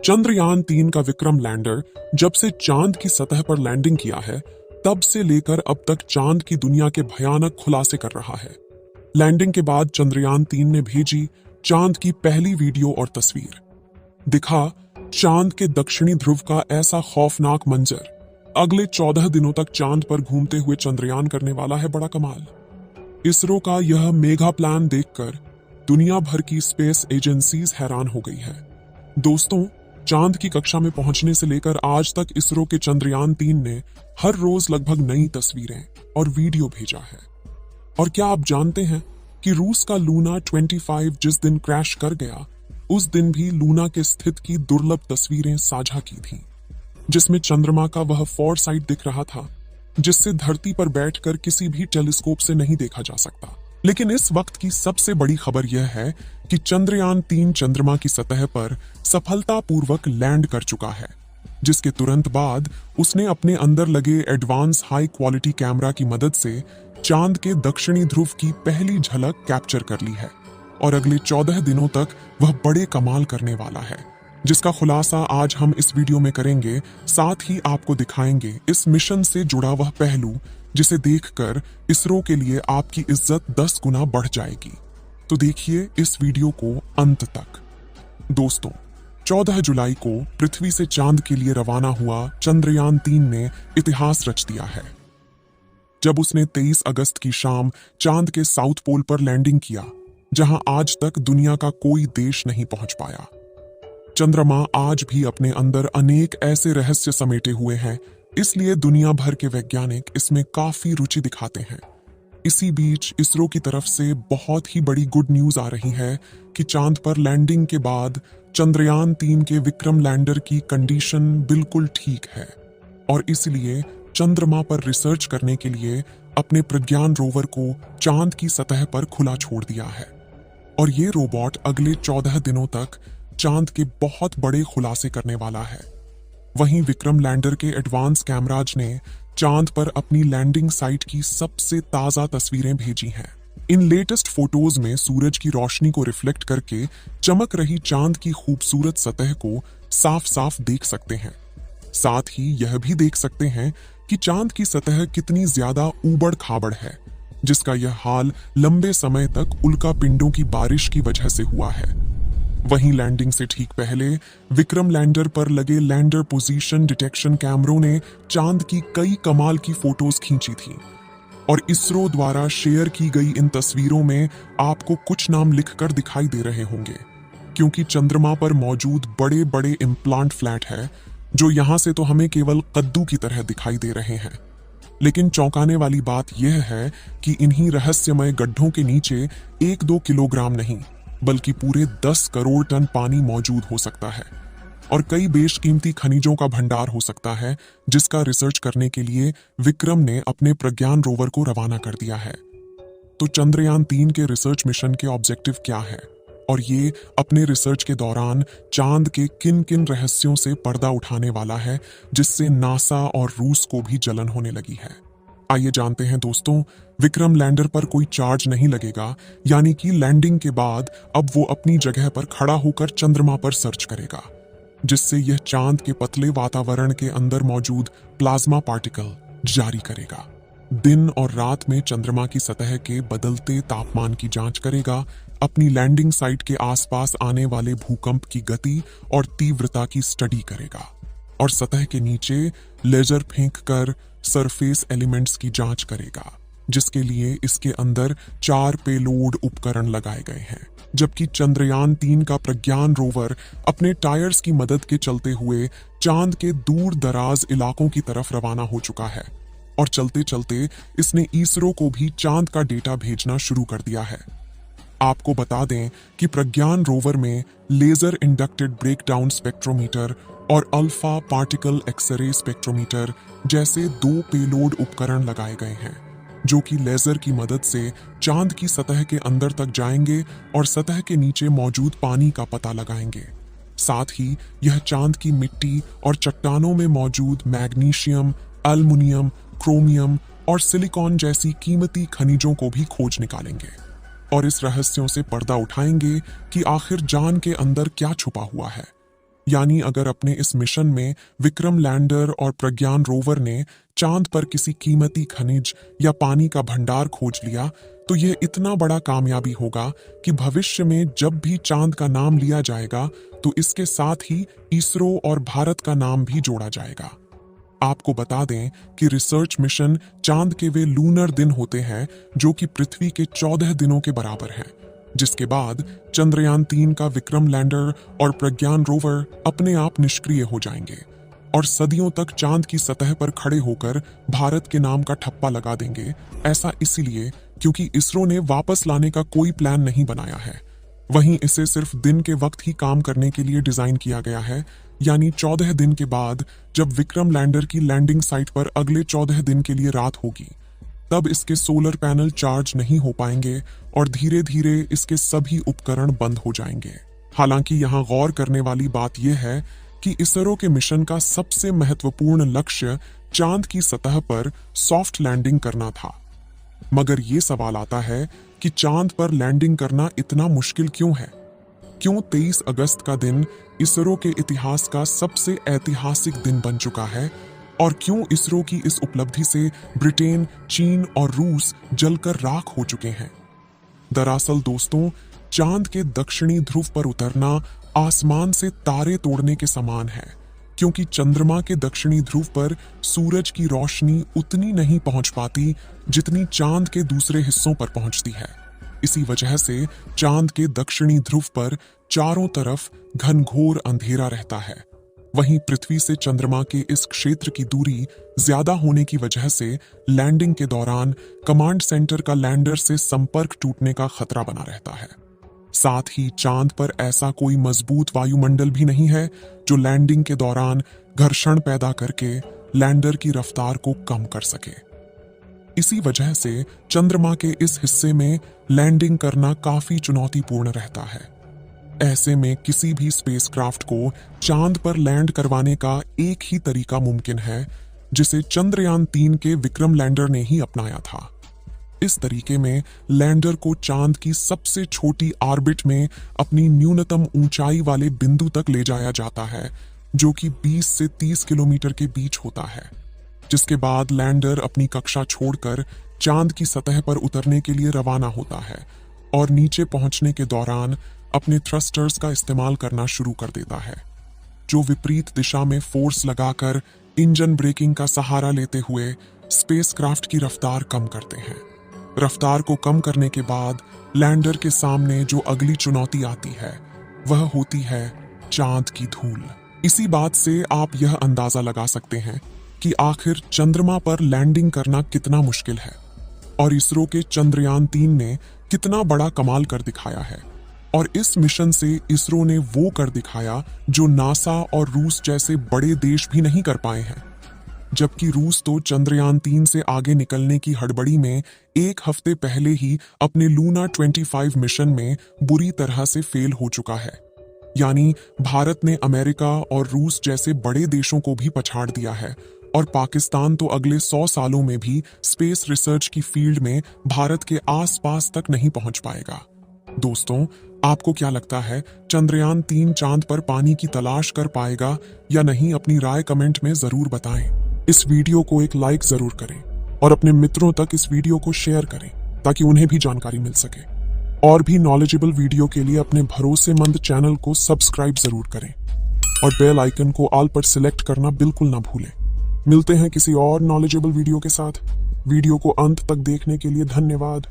चंद्रयान 3 का विक्रम लैंडर जब से चांद की सतह पर लैंडिंग किया है, तब से लेकर अब तक चांद की दुनिया के भयानक खुलासे कर रहा है। लैंडिंग के बाद चंद्रयान 3 ने भेजी चांद की पहली वीडियो और तस्वीर। दिखा चांद के दक्षिणी ध्रुव का ऐसा खौफनाक मंजर। अगले 14 दिनों तक चांद पर घूमते हुए चंद्रयान करने वाला है बड़ा कमाल। इसरो का यह मेगा प्लान देखकर दुनिया भर की स्पेस एजेंसीज हैरान हो गई है। दोस्तों, चांद की कक्षा में पहुंचने से लेकर आज तक इसरो के चंद्रयान 3 ने हर रोज लगभग नई तस्वीरें और वीडियो भेजा है। और क्या आप जानते हैं कि रूस का लूना 25 जिस दिन क्रैश कर गया, उस दिन भी लूना के स्थित की दुर्लभ तस्वीरें साझा की थीं, जिसमें चंद्रमा का वह फोरसाइट दिख रहा था जिससे धरती पर बैठकर किसी भी टेलीस्कोप से नहीं देखा जा सकता। लेकिन इस वक्त की सबसे बड़ी खबर यह है कि चंद्रयान 3 चंद्रमा की सतह पर सफलतापूर्वक लैंड कर चुका है, जिसके तुरंत बाद उसने अपने अंदर लगे एडवांस हाई क्वालिटी कैमरा की मदद से चांद के दक्षिणी ध्रुव की पहली झलक कैप्चर कर ली है। और अगले 14 दिनों तक वह बड़े कमाल करने वाला है, जिसका खुलासा आज हम इस वीडियो में करेंगे। साथ ही आपको दिखाएंगे इस मिशन से जुड़ा वह पहलू जिसे देखकर इसरो के लिए आपकी इज्जत 10 गुना बढ़ जाएगी। तो देखिए इस वीडियो को अंत तक। दोस्तों, 14 जुलाई को पृथ्वी से चांद के लिए रवाना हुआ चंद्रयान 3 ने इतिहास रच दिया है, जब उसने 23 अगस्त की शाम चांद के साउथ पोल पर लैंडिंग किया, जहां आज तक दुनिया का कोई देश नहीं पहुंच पाया। चंद्रमा आज भी अपने अंदर अनेक ऐसे रहस्य समेटे हुए हैं, इसलिए दुनिया भर के वैज्ञानिक इसमें काफी रुचि दिखाते हैं। इसी बीच इसरो की तरफ से बहुत ही बड़ी गुड न्यूज आ रही है कि चांद पर लैंडिंग के बाद चंद्रयान 3 के विक्रम लैंडर की कंडीशन बिल्कुल ठीक है और इसलिए चंद्रमा पर रिसर्च करने के लिए अपने प्रज्ञान रोवर को चांद की सतह पर खुला छोड़ दिया है। और ये रोबोट अगले 14 दिनों तक चांद के बहुत बड़े खुलासे करने वाला है। वहीं विक्रम लैंडर के एडवांस कैमराज ने चांद पर अपनी लैंडिंग साइट की सबसे ताजा तस्वीरें भेजी हैं। इन लेटेस्ट फोटोज में सूरज की रोशनी को रिफ्लेक्ट करके चमक रही चांद की खूबसूरत सतह को साफ साफ देख सकते हैं। साथ ही यह भी देख सकते हैं कि चांद की सतह कितनी ज्यादा ऊबड़ खाबड़ है, जिसका यह हाल लंबे समय तक उल्का पिंडों की बारिश की वजह से हुआ है। वहीं लैंडिंग से ठीक पहले विक्रम लैंडर पर लगे लैंडर पोजीशन डिटेक्शन कैमरों ने चांद की कई कमाल की फोटोज खींची थी। और इसरो द्वारा शेयर की गई इन तस्वीरों में आपको कुछ नाम लिखकर दिखाई दे रहे होंगे, क्योंकि चंद्रमा पर मौजूद बड़े बड़े इम्प्लांट फ्लैट है, जो यहां से तो हमें केवल कद्दू की तरह दिखाई दे रहे हैं। लेकिन चौंकाने वाली बात यह है कि इन्हीं रहस्यमय गड्ढों के नीचे 1-2 किलोग्राम नहीं, बल्कि पूरे 10 करोड़ टन पानी मौजूद हो सकता है और कई बेशकीमती खनिजों का भंडार हो सकता है, जिसका रिसर्च करने के लिए विक्रम ने अपने प्रज्ञान रोवर को रवाना कर दिया है। तो चंद्रयान 3 के रिसर्च मिशन के ऑब्जेक्टिव क्या है और ये अपने रिसर्च के दौरान चांद के किन किन रहस्यों से पर्दा उठाने वाला है, जिससे नासा और रूस को भी जलन होने लगी है। आइए जानते हैं दोस्तों। विक्रम लैंडर पर कोई चार्ज नहीं लगेगा, यानी कि लैंडिंग के बाद अब वो अपनी जगह पर खड़ा होकर चंद्रमा पर सर्च करेगा, जिससे यह चांद के पतले वातावरण के अंदर मौजूद प्लाज्मा पार्टिकल जारी करेगा। दिन और रात में चंद्रमा की सतह के बदलते तापमान की जांच करेगा, अपनी लैंडिंग साइट के आसपास आने वाले भूकंप की गति और तीव्रता की स्टडी करेगा और सतह के नीचे लेजर फेंककर सरफेस एलिमेंट्स की जांच करेगा, जिसके लिए इसके अंदर 4 पेलोड उपकरण लगाए गए हैं। जबकि चंद्रयान 3 का प्रज्ञान रोवर अपने टायर्स की मदद के चलते हुए चांद के दूर दराज इलाकों की तरफ रवाना हो चुका है और चलते चलते इसने इसरो को भी चांद का डेटा भेजना शुरू कर दिया है। आपको बता दें कि प्रज्ञान रोवर में लेजर इंडक्टेड ब्रेकडाउन स्पेक्ट्रोमीटर और अल्फा पार्टिकल एक्सरे स्पेक्ट्रोमीटर जैसे 2 पेलोड उपकरण लगाए गए हैं, जो कि लेजर की मदद से चांद की सतह के अंदर तक जाएंगे और सतह के नीचे मौजूद पानी का पता लगाएंगे। साथ ही यह चांद की मिट्टी और चट्टानों में मौजूद मैग्नीशियम, एल्युमिनियम, क्रोमियम और सिलिकॉन जैसी कीमती खनिजों को भी खोज निकालेंगे और इस रहस्यों से पर्दा उठाएंगे कि आखिर जान के अंदर क्या छुपा हुआ है। यानी अगर अपने इस मिशन में विक्रम लैंडर और प्रज्ञान रोवर ने चांद पर किसी कीमती खनिज या पानी का भंडार खोज लिया, तो यह इतना बड़ा कामयाबी होगा कि भविष्य में जब भी चांद का नाम लिया जाएगा तो इसके साथ ही इसरो और भारत का नाम भी जोड़ा जाएगा। आपको बता दें कि रिसर्च मिशन चांद के वे लूनर दिन होते हैं जो कि पृथ्वी के 14 दिनों के बराबर हैं, जिसके बाद चंद्रयान 3 का विक्रम लैंडर और प्रज्ञान रोवर अपने आप निष्क्रिय हो जाएंगे और सदियों तक चांद की सतह पर खड़े होकर भारत के नाम का ठप्पा लगा देंगे। ऐसा इसीलिए क्योंकि इसरो ने वापस लाने का कोई प्लान नहीं बनाया है। वहीं इसे सिर्फ दिन के वक्त ही काम करने के लिए डिजाइन किया गया है, यानी 14 दिन के बाद जब विक्रम लैंडर की लैंडिंग साइट पर अगले 14 दिन के लिए रात होगी, तब इसके सोलर पैनल चार्ज नहीं हो पाएंगे और धीरे धीरे इसके सभी उपकरण बंद हो जाएंगे। हालांकि यहाँ गौर करने वाली बात यह है कि इसरो के मिशन का सबसे महत्वपूर्ण लक्ष्य चांद की सतह पर सॉफ्ट लैंडिंग करना था। मगर ये सवाल आता है कि चांद पर लैंडिंग करना इतना मुश्किल क्यों है? क्यों 23 अगस्त का दिन इसरो के इतिहास का सबसे ऐतिहासिक दिन बन चुका है? और क्यों इसरो की इस उपलब्धि से ब्रिटेन, चीन और रूस जलकर राख हो चुके हैं? दरअसल दोस्तों, चांद के दक्षिणी ध्रुव पर उतरना आसमान से तारे तोड़ने के समान है, क्योंकि चंद्रमा के दक्षिणी ध्रुव पर सूरज की रोशनी उतनी नहीं पहुंच पाती जितनी चांद के दूसरे हिस्सों पर पहुंचती है। इसी वजह से चांद के दक्षिणी ध्रुव पर चारों तरफ घनघोर अंधेरा रहता है। वहीं पृथ्वी से चंद्रमा के इस क्षेत्र की दूरी ज्यादा होने की वजह से लैंडिंग के दौरान कमांड सेंटर का लैंडर से संपर्क टूटने का खतरा बना रहता है। साथ ही चांद पर ऐसा कोई मजबूत वायुमंडल भी नहीं है जो लैंडिंग के दौरान घर्षण पैदा करके लैंडर की रफ्तार को कम कर सके। इसी वजह से चंद्रमा के इस हिस्से में लैंडिंग करना काफी चुनौतीपूर्ण रहता है। ऐसे में किसी भी स्पेसक्राफ्ट को चांद पर लैंड करवाने का एक ही तरीका मुमकिन है, जिसे चंद्रयान 3 के विक्रम लैंडर ने ही अपनाया था। इस तरीके में लैंडर को चांद की सबसे छोटी ऑर्बिट में अपनी न्यूनतम ऊंचाई वाले बिंदु तक ले जाया जाता है, जो कि 20 से 30 किलोमीटर के बीच होता है, जिसके बाद लैंडर अपनी कक्षा छोड़कर चांद की सतह पर उतरने के लिए रवाना होता है और नीचे पहुंचने के दौरान अपने थ्रस्टर्स का इस्तेमाल करना शुरू कर देता है, जो विपरीत दिशा में फोर्स लगाकर इंजन ब्रेकिंग का सहारा लेते हुए स्पेसक्राफ्ट की रफ्तार कम करते हैं। रफ्तार को कम करने के बाद लैंडर के सामने जो अगली चुनौती आती है वह होती है चांद की धूल। इसी बात से आप यह अंदाजा लगा सकते हैं कि आखिर चंद्रमा पर लैंडिंग करना कितना मुश्किल है और इसरो के चंद्रयान 3 ने कितना बड़ा कमाल कर दिखाया है। और इस मिशन से इसरो ने वो कर दिखाया जो नासा और रूस जैसे बड़े देश भी नहीं कर पाए हैं। जबकि रूस तो चंद्रयान 3 से आगे निकलने की हड़बड़ी में एक हफ्ते पहले ही अपने लूना 25 मिशन में बुरी तरह से फेल हो चुका है। यानी भारत ने अमेरिका और रूस जैसे बड़े देशों को भी पछाड़ दिया है और पाकिस्तान तो अगले 100 सालों में भी स्पेस रिसर्च की फील्ड में भारत के आसपास तक नहीं पहुंच पाएगा। दोस्तों, आपको क्या लगता है, चंद्रयान 3 चांद पर पानी की तलाश कर पाएगा या नहीं? अपनी राय कमेंट में जरूर बताएं। इस वीडियो को एक लाइक जरूर करें और अपने मित्रों तक इस वीडियो को शेयर करें ताकि उन्हें भी जानकारी मिल सके। और भी नॉलेजेबल वीडियो के लिए अपने भरोसेमंद चैनल को सब्सक्राइब जरूर करें और बेल आइकन को ऑल पर सिलेक्ट करना बिल्कुल ना भूलें। मिलते हैं किसी और नॉलेजेबल वीडियो के साथ। वीडियो को अंत तक देखने के लिए धन्यवाद।